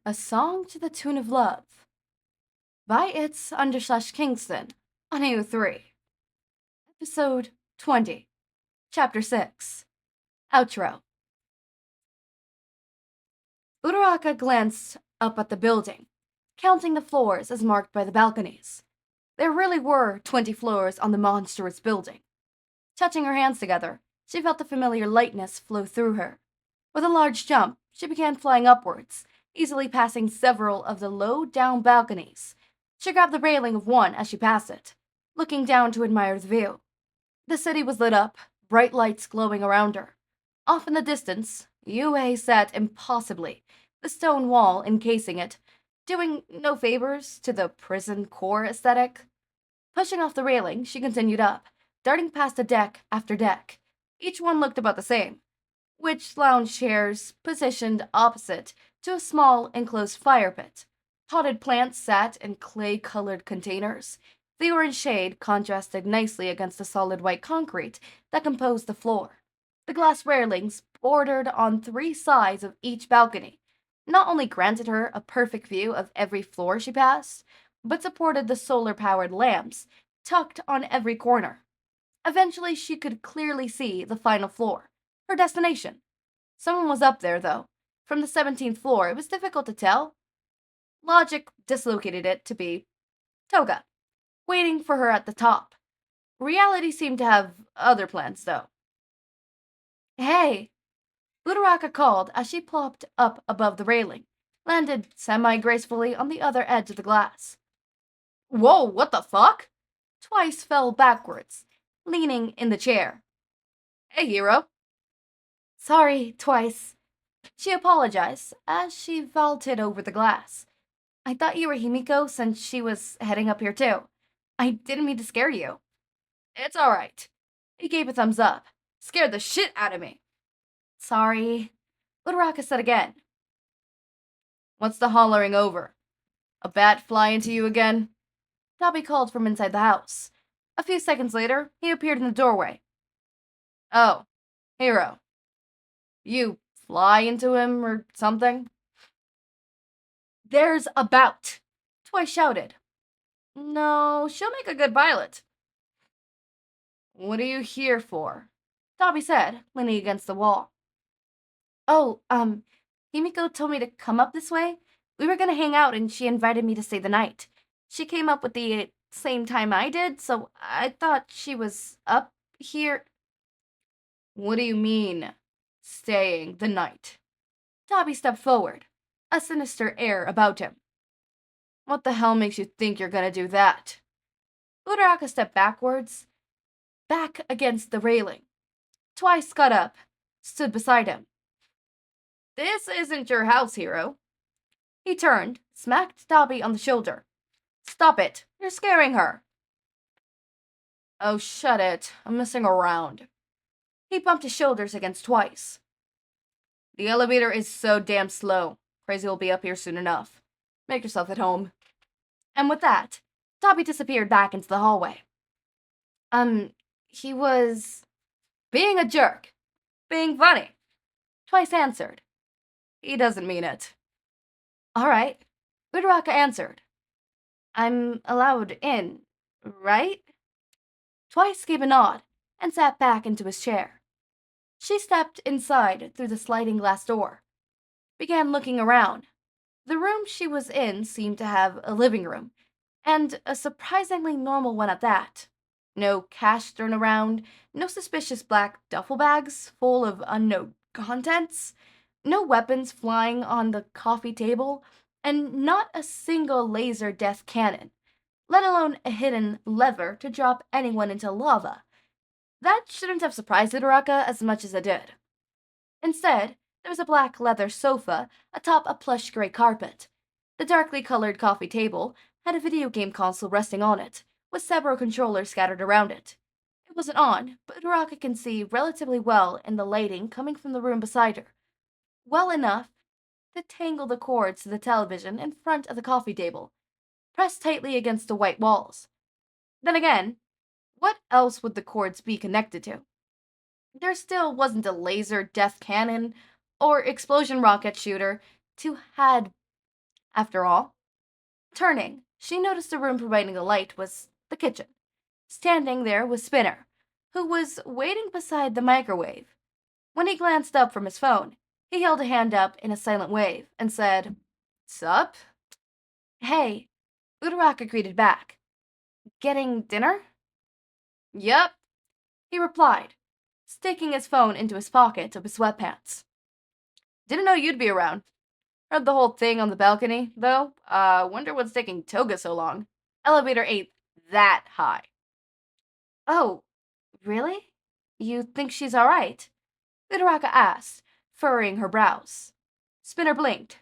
A Song to the Tune of Love by It's _ Kingston on AO3. Episode 20, Chapter 6, Outro. Uraraka glanced up at the building, counting the floors as marked by the balconies. There really were 20 floors on the monstrous building. Touching her hands together, she felt the familiar lightness flow through her. With a large jump, she began flying upwards, easily passing several of the low-down balconies. She grabbed the railing of one as she passed it, looking down to admire the view. The city was lit up, bright lights glowing around her. Off in the distance, Yue sat impossibly, the stone wall encasing it, doing no favors to the prison core aesthetic. Pushing off the railing, she continued up, darting past a deck after deck. Each one looked about the same, which lounge chairs positioned opposite to a small enclosed fire pit. Potted plants sat in clay-colored containers. The orange shade contrasted nicely against the solid white concrete that composed the floor. The glass railings bordered on 3 sides of each balcony not only granted her a perfect view of every floor she passed, but supported the solar-powered lamps tucked on every corner. Eventually, she could clearly see the final floor, her destination. Someone was up there, though. From the 17th floor, it was difficult to tell. Logic dislocated it to be Toga, waiting for her at the top. Reality seemed to have other plans, though. Hey! Uraraka called as she plopped up above the railing, landed semi-gracefully on the other edge of the glass. Whoa, what the fuck? Twice fell backwards, leaning in the chair. Hey, Hiro. Sorry, Twice. She apologized as she vaulted over the glass. I thought you were Himiko since she was heading up here too. I didn't mean to scare you. It's alright. He gave a thumbs up. Scared the shit out of me. Sorry. Uraraka said again. What's the hollering over? A bat fly into you again? Dabi called from inside the house. A few seconds later, he appeared in the doorway. Oh, Hiro. You fly into him or something? There's a bat, Twice shouted. No, she'll make a good pilot. What are you here for? Dabi said, leaning against the wall. Oh, Himiko told me to come up this way. We were gonna hang out and she invited me to stay the night. She came up with the same time I did, so I thought she was up here. What do you mean, staying the night? Dabi stepped forward, a sinister air about him. What the hell makes you think you're gonna do that? Uraraka stepped backwards, back against the railing. Twice got up, stood beside him. This isn't your house, Hiro. He turned, smacked Dabi on the shoulder. Stop it, you're scaring her. Oh, shut it, I'm messing around. He bumped his shoulders against Twice. The elevator is so damn slow. Crazy will be up here soon enough. Make yourself at home. And with that, Dabi disappeared back into the hallway. He was being a jerk. Being funny. Twice answered. He doesn't mean it. All right, Uraraka answered. I'm allowed in, right? Twice gave a nod and sat back into his chair. She stepped inside through the sliding glass door, began looking around. The room she was in seemed to have a living room, and a surprisingly normal one at that. No cash thrown around, no suspicious black duffel bags full of unknown contents, no weapons flying on the coffee table, and not a single laser death cannon, let alone a hidden lever to drop anyone into lava. That shouldn't have surprised Uraraka as much as it did. Instead, there was a black leather sofa atop a plush gray carpet. The darkly colored coffee table had a video game console resting on it, with several controllers scattered around it. It wasn't on, but Uraraka can see relatively well in the lighting coming from the room beside her. Well enough to tangle the cords to the television in front of the coffee table, pressed tightly against the white walls. Then again, what else would the cords be connected to? There still wasn't a laser death cannon or explosion rocket shooter to had after all. Turning, she noticed the room providing the light was the kitchen. Standing there was Spinner, who was waiting beside the microwave. When he glanced up from his phone, he held a hand up in a silent wave and said, "Sup?" "Hey," Uraraka greeted back. "Getting dinner?" "Yep," he replied, sticking his phone into his pocket of his sweatpants. "Didn't know you'd be around. Heard the whole thing on the balcony, though. Wonder what's taking Toga so long. Elevator ain't that high." "Oh, really? You think she's alright?" Uraraka asked, furrowing her brows. Spinner blinked.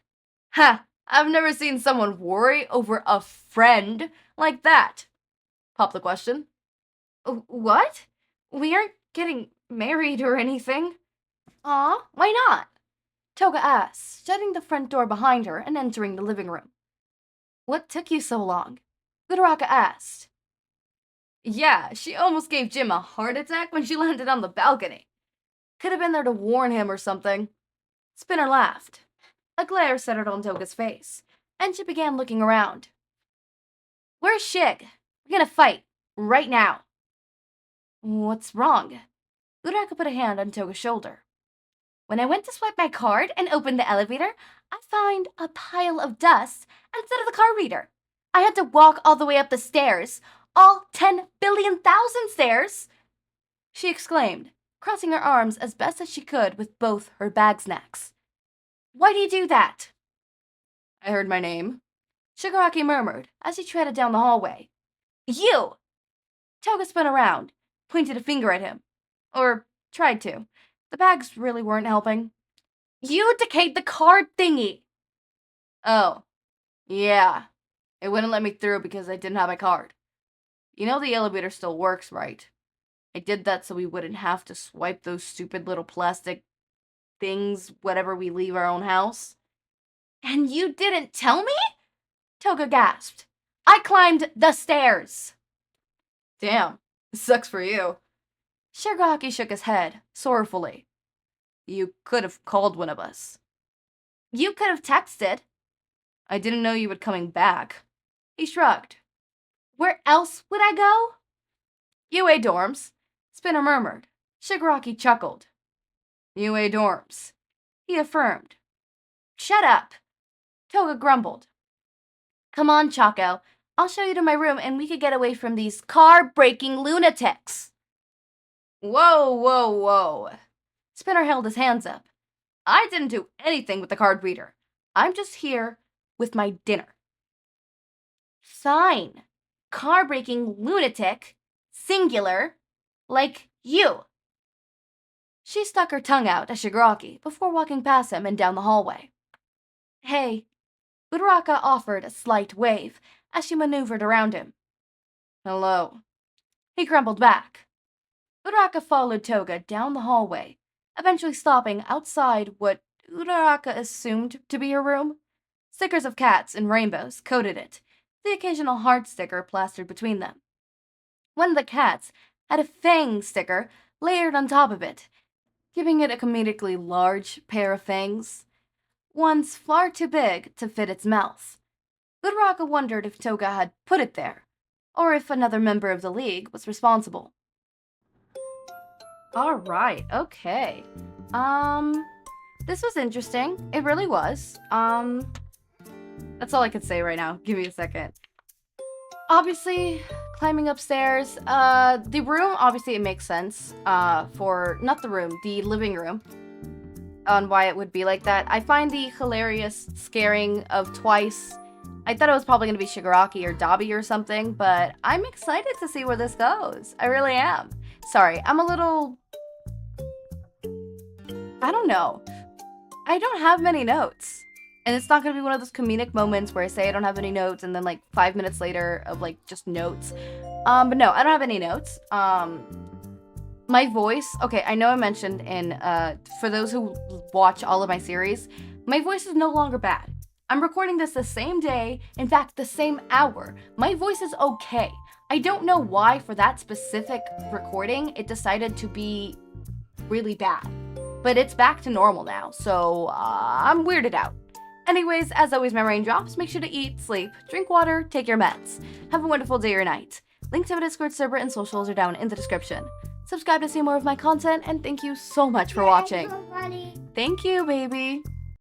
"Ha! I've never seen someone worry over a friend like that." Popped the question. "What? We aren't getting married or anything." "Aw, why not?" Toga asked, shutting the front door behind her and entering the living room. "What took you so long?" Uraraka asked. "Yeah, she almost gave Jim a heart attack when she landed on the balcony. Could have been there to warn him or something." Spinner laughed. A glare settled on Toga's face, and she began looking around. "Where's Shig? We're gonna fight, right now." "What's wrong?" Uraraka put a hand on Toga's shoulder. "When I went to swipe my card and opened the elevator, I found a pile of dust instead of the card reader. I had to walk all the way up the stairs, all 10 billion thousand stairs," she exclaimed, crossing her arms as best as she could with both her bag snacks. "Why do you do that?" "I heard my name," Shigaraki murmured as he treaded down the hallway. "You!" Toga spun around, pointed a finger at him. Or tried to. The bags really weren't helping. "You decayed the card thingy!" "Oh, yeah. It wouldn't let me through because I didn't have my card. You know the elevator still works, right? I did that so we wouldn't have to swipe those stupid little plastic things whenever we leave our own house." "And you didn't tell me?" Toga gasped. "I climbed the stairs." "Damn, sucks for you." Shigaraki shook his head, sorrowfully. "You could have called one of us." "You could have texted." "I didn't know you were coming back." He shrugged. "Where else would I go?" "UA dorms," Spinner murmured. Shigaraki chuckled. "UA dorms," he affirmed. "Shut up," Toga grumbled. "Come on, Choco. I'll show you to my room and we could get away from these car-breaking lunatics." "Whoa, whoa, whoa." Spinner held his hands up. "I didn't do anything with the card reader. I'm just here with my dinner." "Fine. Car-breaking lunatic, singular, like you." She stuck her tongue out at Shigaraki before walking past him and down the hallway. "Hey." Uraraka offered a slight wave as she maneuvered around him. "Hello." He grumbled back. Uraraka followed Toga down the hallway, eventually stopping outside what Uraraka assumed to be her room. Stickers of cats and rainbows coated it, the occasional heart sticker plastered between them. One of the cats had a fang sticker layered on top of it, giving it a comedically large pair of fangs. One's far too big to fit its mouth. Uraraka wondered if Toga had put it there, or if another member of the league was responsible. Alright, okay. This was interesting. It really was. That's all I can say right now. Give me a second. Obviously, climbing upstairs. The room, obviously it makes sense. Not the room, the living room. On why it would be like that. I find the hilarious scaring of twice. I thought it was probably going to be Shigaraki or Dabi or something, but I'm excited to see where this goes. I really am. Sorry, I'm a little... I don't know. I don't have many notes. And it's not going to be one of those comedic moments where I say I don't have any notes and then like 5 minutes later of like just notes. But no, I don't have any notes. My voice, okay, I know I mentioned in, for those who watch all of my series, my voice is no longer bad. I'm recording this the same day, in fact, the same hour. My voice is okay. I don't know why for that specific recording, it decided to be really bad. But it's back to normal now, so I'm weirded out. Anyways, as always, my raindrops, make sure to eat, sleep, drink water, take your meds. Have a wonderful day or night. Links to my Discord server and socials are down in the description. Subscribe to see more of my content, and thank you so much for watching. Thank you, baby.